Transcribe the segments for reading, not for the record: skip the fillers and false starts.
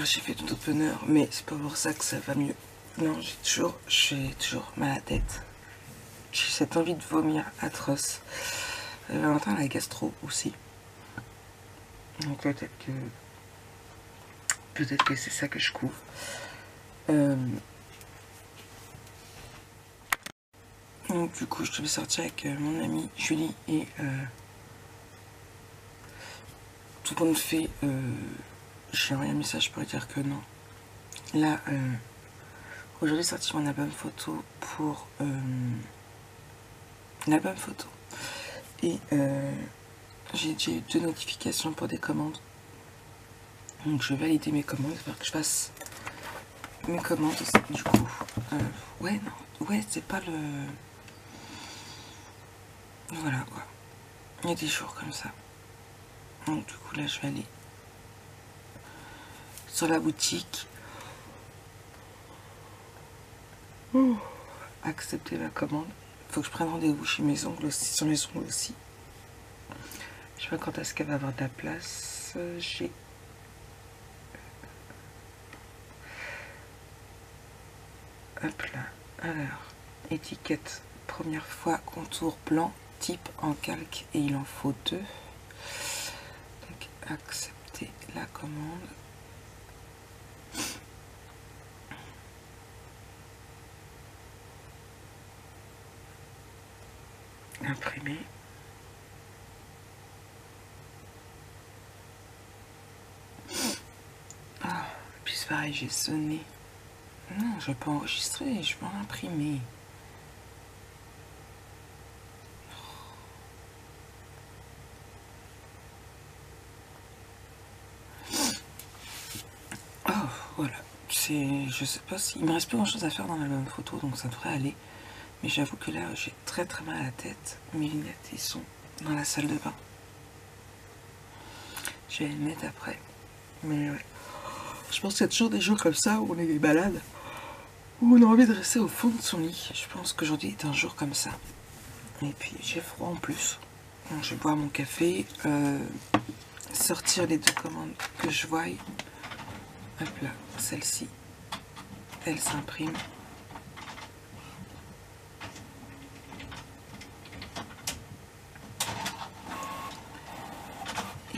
j'ai fait tout opener, mais c'est pas pour ça que ça va mieux. Non, j'ai toujours mal à la tête. J'ai cette envie de vomir atroce. Valentin a la gastro aussi. Donc peut-être que c'est ça que je couvre. Donc du coup je devais sortir avec mon amie Julie et tout le monde fait. J'ai envoyé un message pour lui dire que non. Là, aujourd'hui j'ai sorti mon album photo pour l'album photo. Et j'ai déjà eu 2 notifications pour des commandes. Donc je vais valider mes commandes, il va falloir que je fasse mes commandes du coup. Ouais, non, ouais, c'est pas le... Voilà quoi. Il y a des jours comme ça. Donc du coup là je vais aller sur la boutique. Accepter ma commande. Faut que je prenne rendez-vous chez mes ongles aussi, sur mes ongles aussi. Je sais pas quand est-ce qu'elle va avoir de la place. J'ai... Hop là. Alors, étiquette. Première fois, contour blanc, type en calque et il en faut 2. Donc, accepter la commande. Imprimer. Ah, puis c'est pareil, j'ai sonné. Non, je vais pas enregistrer, je vais en imprimer. Oh, voilà. Je sais pas si... Il me reste plus grand chose à faire dans l'album photo, donc ça devrait aller. Mais j'avoue que là, j'ai très mal à la tête. Mes lunettes, ils sont dans la salle de bain. Je vais les mettre après. Mais ouais. Je pense qu'il y a toujours des jours comme ça où on est malade. Où on a envie de rester au fond de son lit. Je pense qu'aujourd'hui est un jour comme ça. Et puis j'ai froid en plus. Donc je vais boire mon café. Sortir les 2 commandes que je vois. Hop là, celle-ci. Elle s'imprime.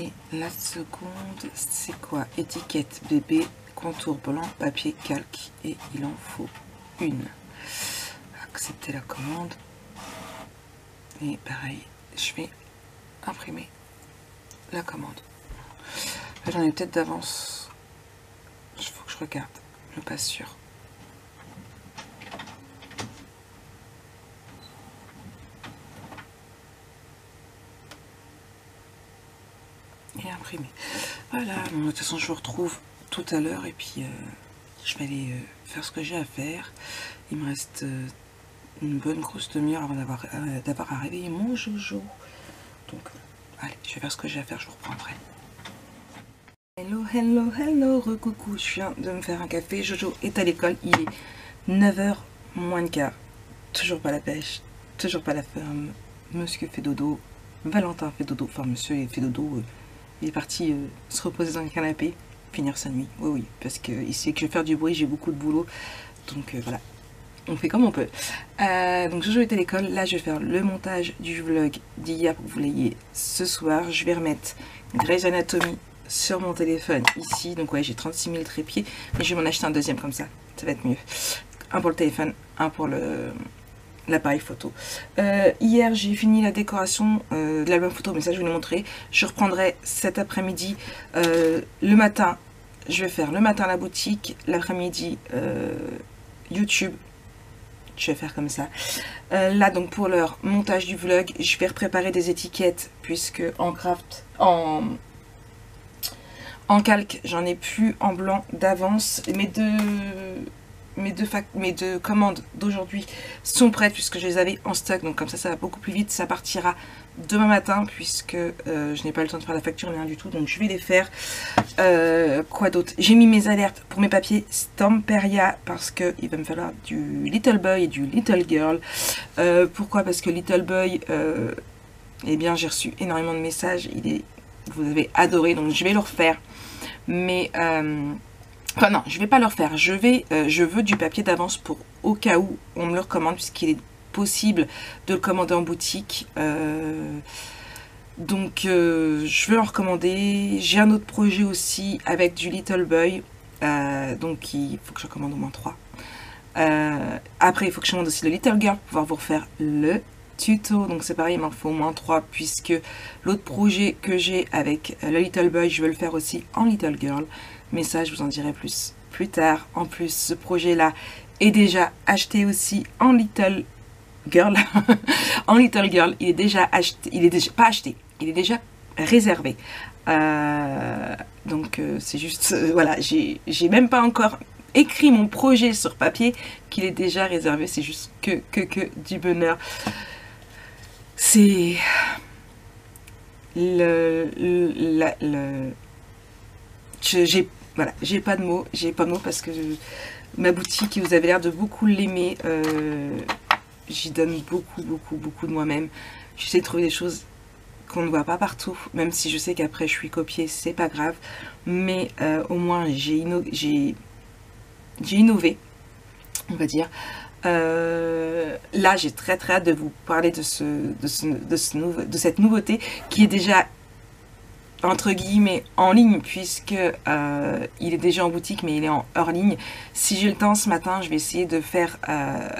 Et la seconde, c'est quoi? Étiquette bébé, contour blanc, papier calque et il en faut 1. Accepter la commande. Et pareil, je vais imprimer la commande. J'en ai peut-être d'avance. Il faut que je regarde, je suis pas sûre. Et imprimer. Voilà, bon, de toute façon je vous retrouve tout à l'heure et puis je vais aller faire ce que j'ai à faire. Il me reste une bonne grosse demi-heure avant d'avoir à réveiller mon Jojo. Donc allez, je vais faire ce que j'ai à faire, je vous reprendrai. Hello, recoucou, je viens de me faire un café. Jojo est à l'école, il est 9h moins le quart. Toujours pas la pêche, toujours pas la ferme. Monsieur fait dodo, Valentin fait dodo, enfin monsieur fait dodo. Il est parti se reposer dans le canapé, finir sa nuit. Oui, parce qu'il sait que je vais faire du bruit, j'ai beaucoup de boulot. Donc voilà, on fait comme on peut. Donc Jojo est à l'école. Là, je vais faire le montage du vlog d'hier pour que vous l'ayez ce soir. Je vais remettre Grey's Anatomy sur mon téléphone ici. Donc ouais, j'ai 36 000 trépieds. Mais je vais m'en acheter un deuxième comme ça. Ça va être mieux. Un pour le téléphone, un pour l'appareil photo. Hier j'ai fini la décoration de l'album photo, mais ça je vais vous le montrer. Je reprendrai cet après-midi. Le matin je vais faire le matin la boutique, l'après-midi YouTube. Je vais faire comme ça. Là donc pour leur montage du vlog, je vais préparer des étiquettes puisque en craft, en calque j'en ai plus en blanc d'avance. Mes deux commandes d'aujourd'hui sont prêtes puisque je les avais en stock, donc comme ça va beaucoup plus vite. Ça partira demain matin puisque je n'ai pas le temps de faire la facture, rien du tout, donc je vais les faire. Quoi d'autre? J'ai mis mes alertes pour mes papiers Stamperia parce que il va me falloir du Little Boy et du Little Girl. Pourquoi? Parce que Little Boy, eh bien j'ai reçu énormément de messages, vous avez adoré, donc je vais le refaire. Mais Enfin non, je vais pas le refaire. Je veux du papier d'avance pour au cas où on me le recommande, puisqu'il est possible de le commander en boutique. Donc je veux en recommander. J'ai un autre projet aussi avec du Little Boy. Donc il faut que je commande au moins 3. Après il faut que je commande aussi le Little Girl pour pouvoir vous refaire le tuto. Donc c'est pareil, il m'en faut au moins 3 puisque l'autre projet que j'ai avec le Little Boy, je veux le faire aussi en Little Girl. Mais ça je vous en dirai plus tard. En plus ce projet là est déjà acheté aussi en Little Girl. En Little Girl, il est déjà acheté, il est déjà pas acheté, il est déjà réservé. Donc c'est juste, voilà, j'ai même pas encore écrit mon projet sur papier qu'il est déjà réservé. C'est juste que du bonheur. C'est voilà, j'ai pas de mots, parce que ma boutique, vous avez l'air de beaucoup l'aimer. J'y donne beaucoup de moi-même. J'essaie de trouver des choses qu'on ne voit pas partout, même si je sais qu'après je suis copiée, c'est pas grave. Mais au moins j'ai innové, on va dire. Là, j'ai très hâte de vous parler de cette nouveauté qui est déjà entre guillemets en ligne, puisque il est déjà en boutique mais il est en hors ligne. Si j'ai le temps ce matin, je vais essayer de faire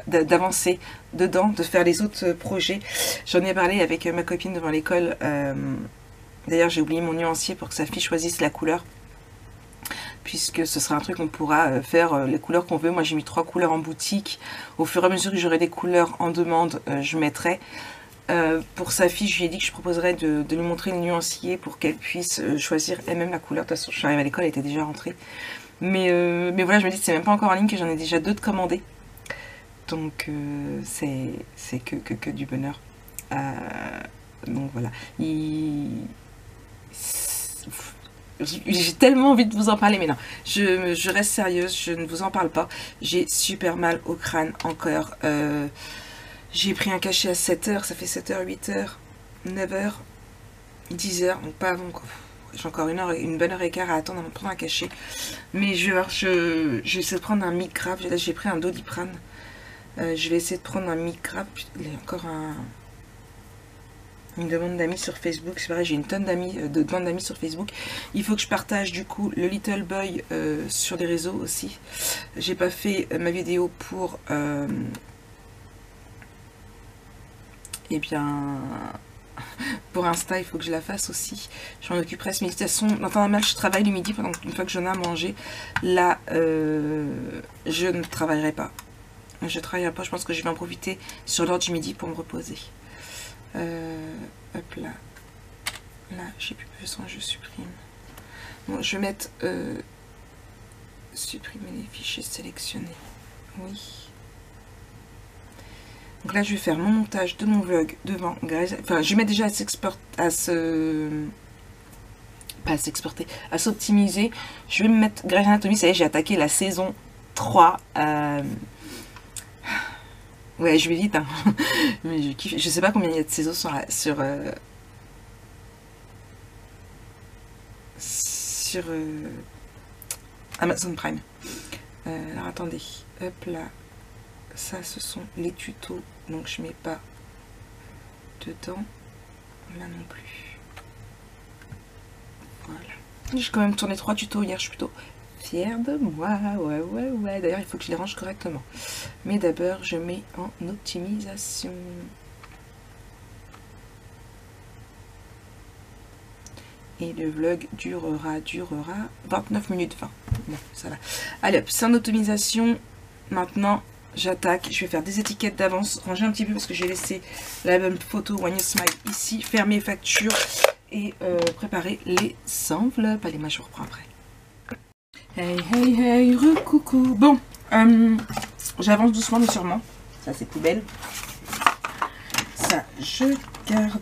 d'avancer dedans, de faire les autres projets. J'en ai parlé avec ma copine devant l'école. D'ailleurs j'ai oublié mon nuancier pour que sa fille choisisse la couleur, puisque ce sera un truc qu'on pourra faire les couleurs qu'on veut. Moi j'ai mis 3 couleurs en boutique. Au fur et à mesure que j'aurai des couleurs en demande, je mettrai. Pour sa fille, je lui ai dit que je proposerais de lui montrer le nuancier pour qu'elle puisse choisir elle-même la couleur. De toute façon, je suis arrivée à l'école, elle était déjà rentrée. Mais voilà, je me dis que c'est même pas encore en ligne, que j'en ai déjà 2 de commandés. Donc c'est que du bonheur. Donc voilà. J'ai tellement envie de vous en parler, mais non, je reste sérieuse, je ne vous en parle pas. J'ai super mal au crâne encore. J'ai pris un cachet à 7h, ça fait 7h, 8h, 9h, 10h, donc pas avant quoi. J'ai encore une bonne heure et quart à attendre avant de prendre un cachet. Mais je vais voir, je vais essayer de prendre un Micrave. Là j'ai pris un Doliprane. Je vais essayer de prendre un Micrave. Il y a encore une demande d'amis sur Facebook. C'est pareil, j'ai une tonne d'amis, de demandes d'amis sur Facebook. Il faut que je partage du coup le Little Boy sur les réseaux aussi. J'ai pas fait ma vidéo pour... Eh bien, pour Insta, il faut que je la fasse aussi. Je m'en occuperai. Mais de toute façon, dans temps normal, je travaille le midi pendant une fois que j'en ai à manger. Là, je ne travaillerai pas. Je travaillerai pas. Je pense que je vais en profiter sur l'heure du midi pour me reposer. Hop là. Là, j'ai plus besoin. Je supprime. Bon, je vais mettre supprimer les fichiers sélectionnés. Oui. Donc là, je vais faire mon montage de mon vlog devant Grey's. Enfin, je vais mettre déjà à s'optimiser. Je vais me mettre Grey's Anatomy. Ça y est, j'ai attaqué la saison 3. Ouais, je vais vite. Hein. Mais je kiffe. Je sais pas combien il y a de saisons sur Amazon Prime. Alors attendez. Hop là. Ça, ce sont les tutos, donc je mets pas dedans, là non plus. Voilà. J'ai quand même tourné 3 tutos hier, je suis plutôt fière de moi. Ouais. D'ailleurs, il faut que je les range correctement. Mais d'abord, je mets en optimisation. Et le vlog durera 29 minutes 20. Bon, ça va. Allez hop, c'est en optimisation. Maintenant, j'attaque. Je vais faire des étiquettes d'avance. Ranger un petit peu parce que j'ai laissé l'album photo When You Smile ici. Faire mes factures et préparer les enveloppes. Allez, moi je reprends après. Hey, recoucou. Bon, j'avance doucement mais sûrement. Ça, c'est poubelle. Ça, je garde.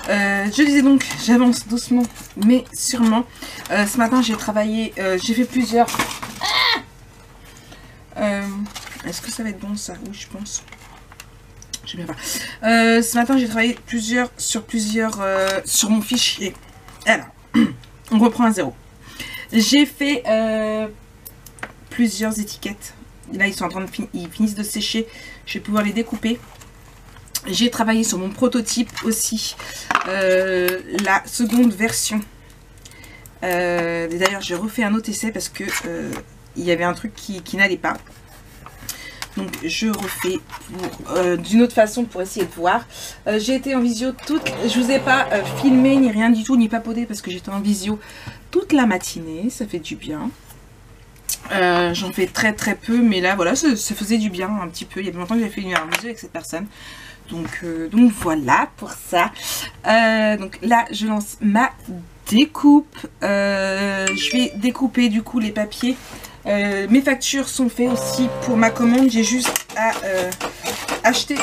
Je disais donc, j'avance doucement mais sûrement. Ce matin, j'ai travaillé, j'ai fait plusieurs... Est-ce que ça va être bon ça? Oui, je pense. Je sais bien pas. Ce matin, j'ai travaillé sur mon fichier. Alors, on reprend à zéro. J'ai fait plusieurs étiquettes. Là, ils sont en train de ils finissent de sécher. Je vais pouvoir les découper. J'ai travaillé sur mon prototype aussi, la seconde version. D'ailleurs, j'ai refait un autre essai parce que il y avait un truc qui n'allait pas. Donc je refais d'une autre façon pour essayer de voir. J'ai été en visio toute... Je vous ai pas filmé ni rien du tout, ni papoté parce que j'étais en visio toute la matinée. Ça fait du bien. J'en fais très peu, mais là voilà, ça faisait du bien un petit peu. Il y a longtemps que j'avais fait une visio avec cette personne. Donc voilà pour ça. Donc là, je lance ma découpe. Je vais découper du coup les papiers. Mes factures sont faites aussi pour ma commande. J'ai juste à acheter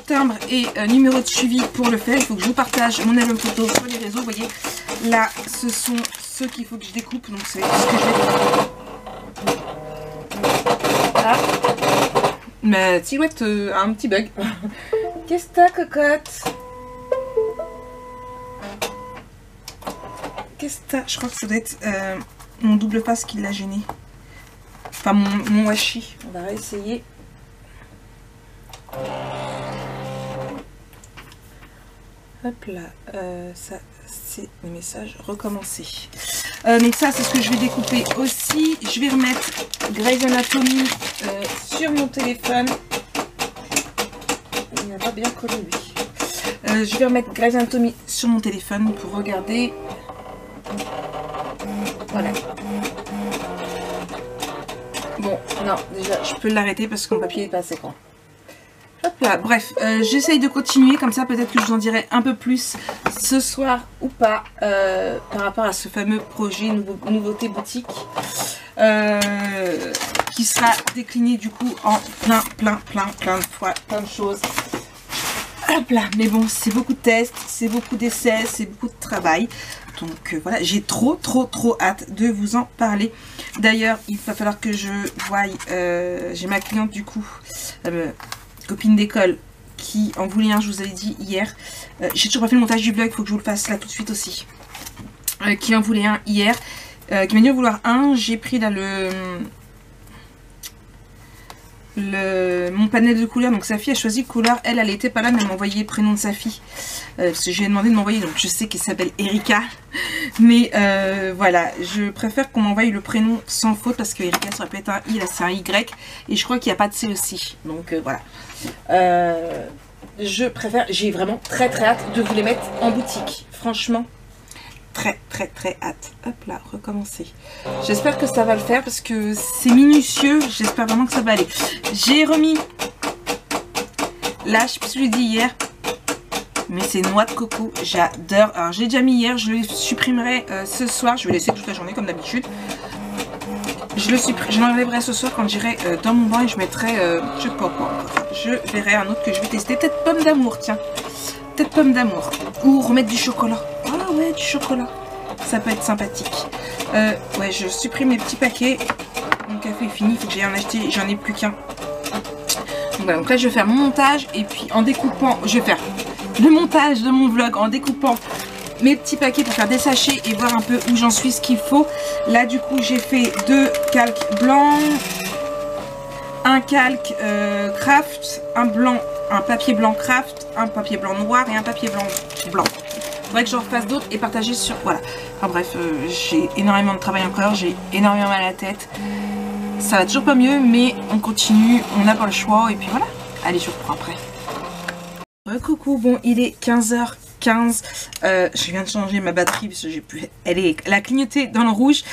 timbre et numéro de suivi pour le faire. Il faut que je vous partage mon album photo sur les réseaux. Vous voyez, là, ce sont ceux qu'il faut que je découpe. Donc c'est ce que je vais... Ah, ma silhouette a un petit bug. Qu'est-ce que t'as, cocotte? Qu'est-ce que t'as? Je crois que ça doit être mon double face qui l'a gêné. Enfin, mon washi. On va réessayer. Hop là. Ça, c'est les messages. Recommencer. Donc ça, c'est ce que je vais découper aussi. Je vais remettre Grey's Anatomy sur mon téléphone. Il n'a pas bien collé, lui. Je vais remettre Grey's Anatomy sur mon téléphone pour regarder. Voilà. Bon, non, déjà, je peux l'arrêter parce que mon papier n'est pas assez grand. Hop là, bref, j'essaye de continuer, comme ça peut-être que je vous en dirai un peu plus ce soir ou pas par rapport à ce fameux projet Nouveauté Boutique qui sera décliné du coup en plein de choses. Hop là, mais bon, c'est beaucoup de tests, c'est beaucoup d'essais, c'est beaucoup de travail. Donc voilà, j'ai trop hâte de vous en parler. D'ailleurs, il va falloir que je voie, j'ai ma cliente du coup, copine d'école, qui en voulait un, je vous avais dit hier. J'ai toujours pas fait le montage du vlog, il faut que je vous le fasse là tout de suite aussi. Qui en voulait un hier, qui m'a dit en vouloir un. J'ai pris là mon panel de couleurs. Donc sa fille a choisi couleur, elle était pas là, mais elle m'a envoyé le prénom de sa fille parce que je lui ai demandé de m'envoyer, donc je sais qu'elle s'appelle Erika, mais voilà, je préfère qu'on m'envoie le prénom sans faute parce que Erika ça aurait pu être un I, là c'est un Y et je crois qu'il n'y a pas de C aussi, donc voilà, je préfère, j'ai vraiment très hâte de vous les mettre en boutique, franchement très hâte. Hop là, recommencer. J'espère que ça va le faire parce que c'est minutieux. J'espère vraiment que ça va aller. J'ai remis, là, je sais plus ce que j'ai dit hier, mais c'est noix de coco. J'adore. Alors, j'ai déjà mis hier. Je le supprimerai ce soir. Je vais laisser toute la journée comme d'habitude. Je l'enlèverai ce soir quand j'irai dans mon bain et je mettrai, je sais pas quoi. Je verrai un autre que je vais tester. Peut-être pomme d'amour, tiens. Peut-être pomme d'amour. Ou remettre du chocolat. Ah ouais, du chocolat. Ça peut être sympathique. Ouais, je supprime mes petits paquets. Mon café est fini. Il faut que j'aille en acheter. J'en ai plus qu'un. Donc, voilà, donc là, je vais faire mon montage. Et puis, en découpant, je vais faire le montage de mon vlog en découpant mes petits paquets pour faire des sachets et voir un peu où j'en suis, ce qu'il faut. Là, du coup, j'ai fait 2 calques blancs. Un calque craft. Un papier blanc craft, un papier blanc noir et un papier blanc. Il faudrait que j'en refasse d'autres et partager sur... Voilà. Enfin bref, j'ai énormément de travail encore, j'ai énormément mal à la tête. Ça va toujours pas mieux, mais on continue, on n'a pas le choix et puis voilà. Allez, je reprends après. Coucou, bon, il est 15h15. Je viens de changer ma batterie parce que j'ai pu... Elle a clignoté dans le rouge.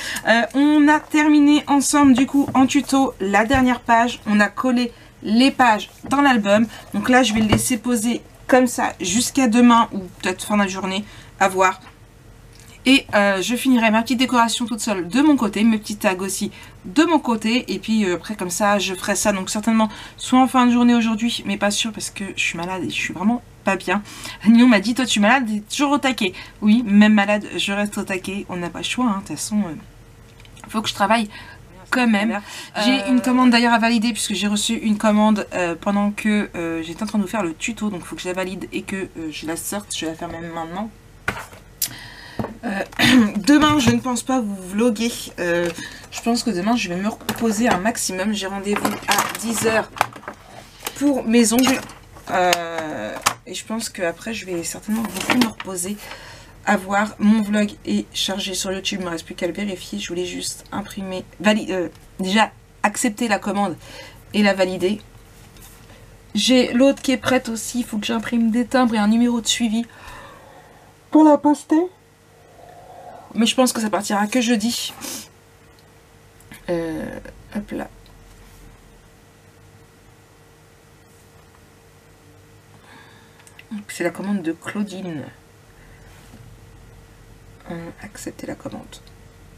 On a terminé ensemble du coup en tuto la dernière page. On a collé les pages dans l'album. Donc là, je vais le laisser poser comme ça jusqu'à demain ou peut-être fin de la journée, à voir. Et je finirai ma petite décoration toute seule de mon côté, mes petits tags aussi de mon côté. Et puis après comme ça, je ferai ça donc certainement soit en fin de journée aujourd'hui, mais pas sûr parce que je suis malade et je suis vraiment pas bien. Nino m'a dit, toi tu es malade, t'es toujours au taquet. Oui, même malade, je reste au taquet. On n'a pas le choix, hein. De toute façon, faut que je travaille quand même. J'ai une commande d'ailleurs à valider puisque j'ai reçu une commande pendant que j'étais en train de vous faire le tuto. Donc il faut que je la valide et que je la sorte. Je vais la faire même maintenant. Demain, je ne pense pas vous vloguer. Je pense que demain, je vais me reposer un maximum. J'ai rendez-vous à 10 h pour mes ongles. Et je pense qu'après, je vais certainement beaucoup me reposer. À voir, mon vlog est chargé sur YouTube. Il ne me reste plus qu'à le vérifier. Je voulais juste imprimer, déjà accepter la commande et la valider. J'ai l'autre qui est prête aussi. Il faut que j'imprime des timbres et un numéro de suivi pour la poster. Mais je pense que ça partira que jeudi. Hop là. C'est la commande de Claudine. Accepter la commande.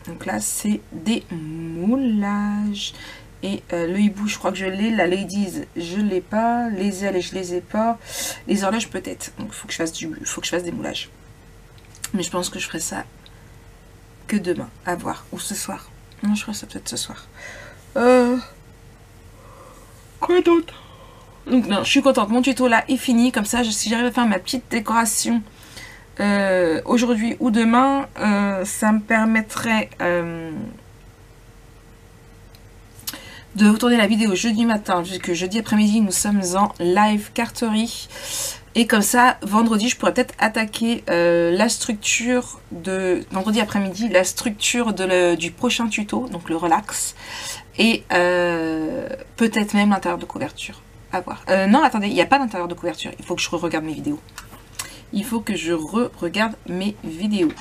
Donc là, c'est des moulages. Et le hibou, je crois que je l'ai. La ladies, je l'ai pas. Les ailes, je les ai pas. Les horloges, peut-être. Donc, il faut que je fasse des moulages. Mais je pense que je ferai ça que demain. À voir. Ou ce soir. Non, je ferai ça peut-être ce soir. Quoi d'autre? Donc, non, je suis contente. Mon tuto là est fini. Comme ça, si j'arrive à faire ma petite décoration aujourd'hui ou demain, ça me permettrait de retourner la vidéo jeudi matin, vu que jeudi après-midi nous sommes en live carterie. Et comme ça, vendredi, je pourrais peut-être attaquer la structure de... Vendredi après-midi, la structure du prochain tuto, donc le relax. Et peut-être même l'intérieur de couverture. À voir. Non, attendez, il n'y a pas d'intérieur de couverture. Il faut que je regarde mes vidéos. Il faut que je regarde mes vidéos.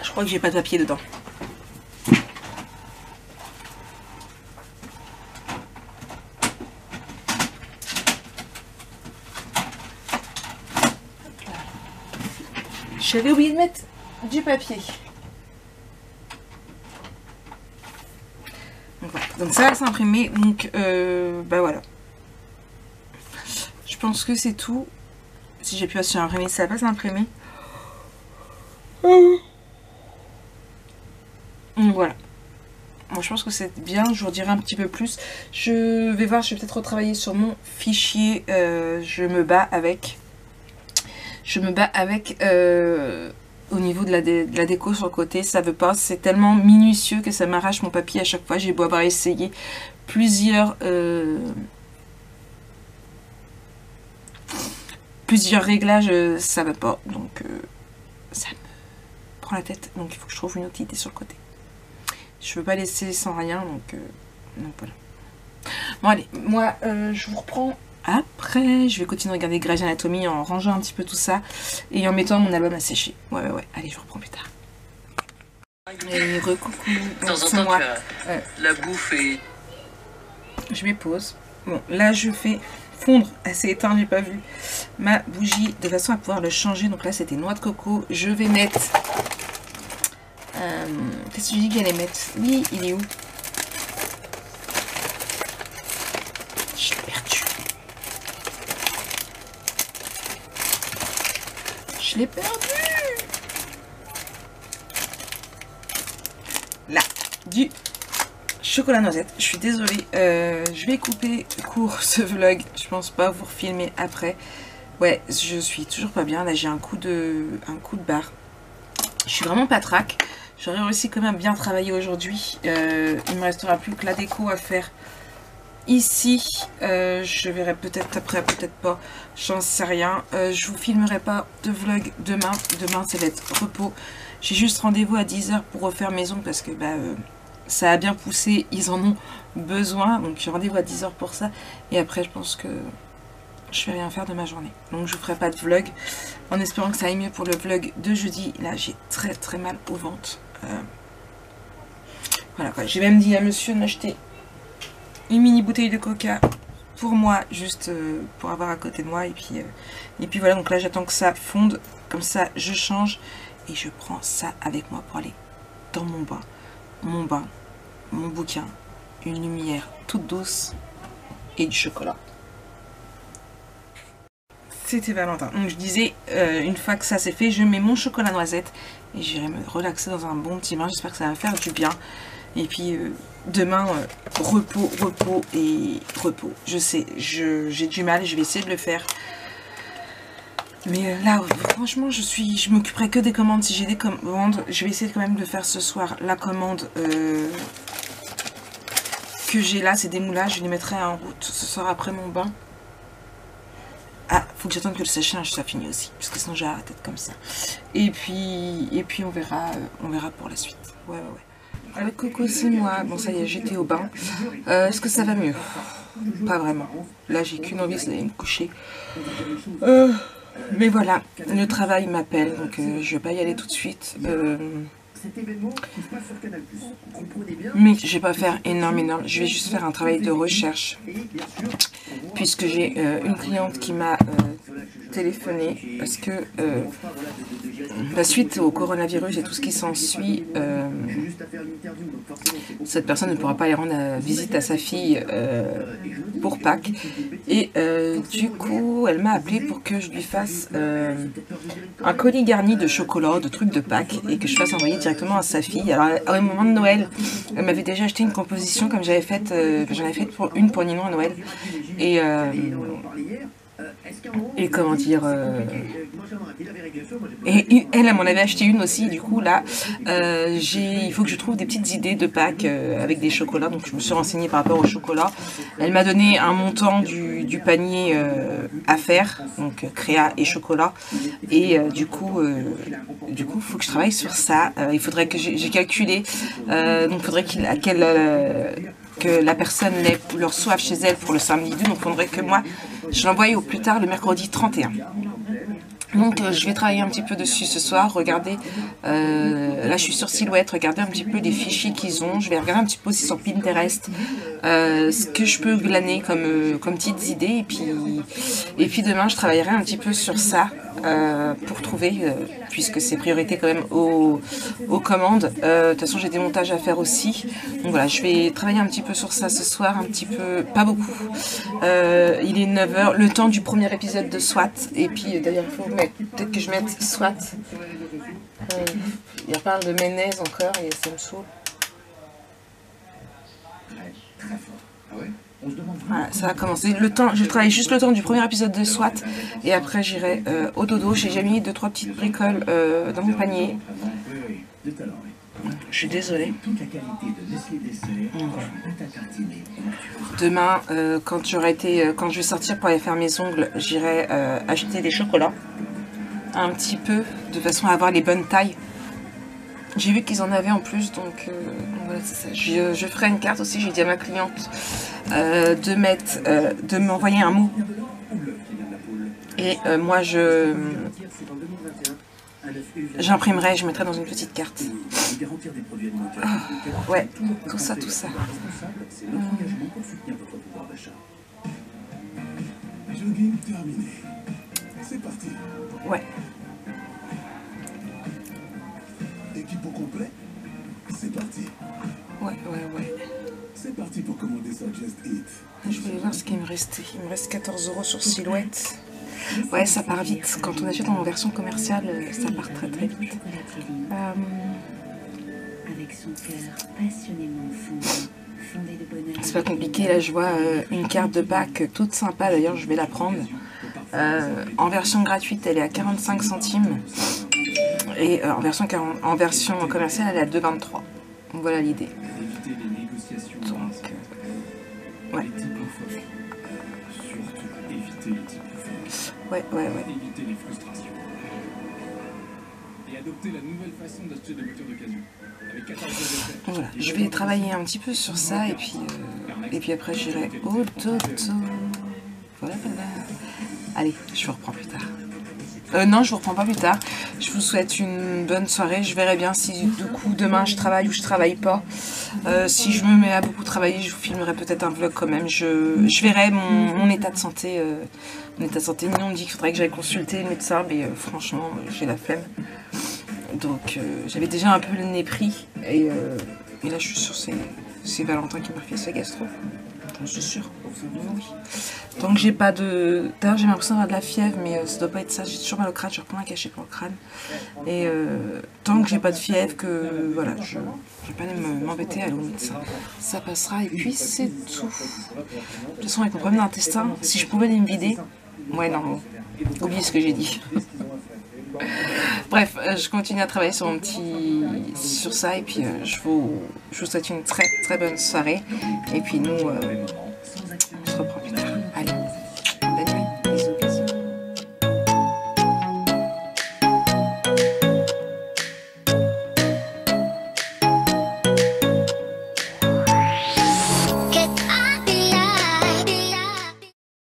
Je crois que j'ai pas de papier dedans. J'avais oublié de mettre du papier. Donc, voilà. Donc ça va s'imprimer. Donc bah voilà. Je pense que c'est tout. Si j'ai pu imprimer, ça va s'imprimer. Donc voilà. Bon, je pense que c'est bien. Je vous dirai un petit peu plus. Je vais voir. Je vais peut-être retravailler sur mon fichier. Je me bats avec. Au niveau de la déco sur le côté, ça veut pas, c'est tellement minutieux que ça m'arrache mon papier à chaque fois. J'ai beau avoir essayé plusieurs réglages, ça va pas, donc ça me prend la tête, donc il faut que je trouve une autre idée sur le côté. Je veux pas laisser sans rien, donc voilà. Bon allez, moi je vous reprends après. Je vais continuer à regarder Grey's Anatomy en rangeant un petit peu tout ça et en mettant mon album à sécher. Ouais. Allez, je vous reprends plus tard. Et recoucou. De temps en temps, la bouffe et... Je mets pause. Bon, là, je fais fondre assez éteint, j'ai pas vu ma bougie de façon à pouvoir le changer. Donc là, c'était noix de coco. Je vais mettre... Qu'est-ce que je dis que j'allais mettre? Oui, il est où? Je l'ai perdu. Je l'ai perdu. Là, du chocolat noisette. Je suis désolée. Je vais couper court ce vlog. Je pense pas vous refilmer après. Ouais, je suis toujours pas bien. Là, j'ai un coup de barre. Je suis vraiment patraque. J'aurais réussi quand même à bien travailler aujourd'hui. Il me restera plus que la déco à faire ici. Je verrai peut-être après, peut-être pas. J'en sais rien. Je vous filmerai pas de vlog demain. Demain, ça va être repos. J'ai juste rendez-vous à 10 h pour refaire mes ongles parce que ça a bien poussé. Ils en ont besoin. Donc, j'ai rendez-vous à 10 h pour ça. Et après, je pense que je vais rien faire de ma journée. Donc, je vous ferai pas de vlog. En espérant que ça aille mieux pour le vlog de jeudi. Là, j'ai très très mal au ventre. Voilà quoi. J'ai même dit à monsieur de m'acheter une mini bouteille de coca pour moi, juste pour avoir à côté de moi. Et puis voilà, donc là j'attends que ça fonde. Comme ça, je change et je prends ça avec moi pour aller dans mon bain. Mon bouquin, une lumière toute douce et du chocolat. C'était Valentin. Donc je disais, une fois que ça c'est fait, je mets mon chocolat noisette et j'irai me relaxer dans un bon petit bain. J'espère que ça va me faire du bien. Et puis demain, repos, repos et repos. Je sais, j'ai du mal, je vais essayer de le faire. Mais là, franchement, je m'occuperai que des commandes. Si j'ai des commandes, je vais essayer quand même de faire ce soir la commande que j'ai là. C'est des moulages, je les mettrai en route ce soir après mon bain. Ah, faut que j'attende que le sèche-linge soit fini aussi, parce que sinon j'ai la tête comme ça. Et puis on verra pour la suite. Ouais. Avec Coco, c'est moi. Bon, ça y est, j'étais au bain. Est-ce que ça va mieux? Pas vraiment. Là, j'ai qu'une envie, c'est d'aller me coucher. Mais voilà, le travail m'appelle, donc je vais pas y aller tout de suite. Mais je vais pas faire énorme. Je vais juste faire un travail de recherche. Puisque j'ai une cliente qui m'a téléphoné parce que suite au coronavirus et tout ce qui s'ensuit, cette personne ne pourra pas aller rendre visite à sa fille pour Pâques. Et du coup, elle m'a appelé pour que je lui fasse un colis garni de chocolat, de trucs de Pâques, et que je fasse envoyer directement à sa fille. Alors, au moment de Noël, elle m'avait déjà acheté une composition comme j'en avais faite pour Ninon à Noël. Et comment dire, et elle m'en avait acheté une aussi. Du coup là il faut que je trouve des petites idées de Pâques avec des chocolats, donc je me suis renseignée par rapport au chocolat. Elle m'a donné un montant du panier à faire, donc créa et chocolat, et du coup il faut que je travaille sur ça. Il faudrait que j'ai calculé, donc il faudrait que la personne le reçoive chez elle pour le samedi 2, donc il faudrait que moi je l'envoie au plus tard le mercredi 31. Donc je vais travailler un petit peu dessus ce soir, regarder, là je suis sur Silhouette, regarder un petit peu les fichiers qu'ils ont, je vais regarder un petit peu aussi sur Pinterest, ce que je peux glaner comme petites idées, et puis demain je travaillerai un petit peu sur ça, pour trouver, puisque c'est priorité quand même aux commandes. De toute façon j'ai des montages à faire aussi, donc voilà, je vais travailler un petit peu sur ça ce soir, un petit peu, pas beaucoup. Il est 9h, le temps du premier épisode de SWAT, et puis d'ailleurs il faut peut-être que je mette SWAT. Il parle de Ménez encore et ça me saoule. Voilà, ça va commencer. Je travaille juste le temps du premier épisode de SWAT et après j'irai au dodo. J'ai déjà mis 2-3 petites bricoles dans mon panier. Je suis désolée. Demain, quand je vais sortir pour aller faire mes ongles, j'irai acheter des chocolats. Un petit peu, de façon à avoir les bonnes tailles. J'ai vu qu'ils en avaient en plus, donc voilà, c'est ça. Je ferai une carte aussi, j'ai dit à ma cliente de m'envoyer un mot. Et moi, j'imprimerai, je mettrai dans une petite carte. Ouais, tout ça. Ouais. Équipe au complet, c'est parti. Ouais. C'est parti pour commander ça Just Eat. Je voulais voir ce qu'il me restait. Il me reste 14 € sur Silhouette. Ouais, ça part vite. Quand on achète en version commerciale, ça part très vite. Avec son cœur passionnément fondé de bonheur. C'est pas compliqué, là je vois une carte de Pâques toute sympa, d'ailleurs je vais la prendre. En version gratuite, elle est à 45 centimes. Et en version commerciale, elle est à 2,23. Voilà l'idée. Donc, ouais. Ouais. Éviter les frustrations. Et adopter la nouvelle façon d'acheter des voitures d'occasion. Avec 14 € d'effet. Voilà, je vais travailler un petit peu sur ça et puis après j'irai au dodo. Voilà. Allez, je vous reprends plus tard. Non, je vous reprends pas plus tard. Je vous souhaite une bonne soirée. Je verrai bien si du coup demain je travaille ou je travaille pas. Si je me mets à beaucoup travailler, je vous filmerai peut-être un vlog quand même. Je verrai mon état de santé. Mon état de santé. Ninon me dit qu'il faudrait que j'aille consulter le médecin, mais franchement, j'ai la flemme. Donc j'avais déjà un peu le nez pris. Et là, je suis sur ces Valentin qui m'a fait ce gastro. c'est sûr. Oui. Tant que j'ai pas de... D'ailleurs, j'ai l'impression d'avoir de la fièvre, mais ça doit pas être ça. J'ai toujours mal au crâne, je reprends un cachet pour le crâne. Et tant que j'ai pas de fièvre, que voilà, je vais pas aller m'embêter à aller au médecin. Ça passera, et puis c'est tout. De toute façon, avec mon problème d'intestin, si je pouvais aller me vider... Ouais, non, oubliez ce que j'ai dit. Bref, je continue à travailler sur sur ça, et puis je vous souhaite une très très bonne soirée. Et puis nous,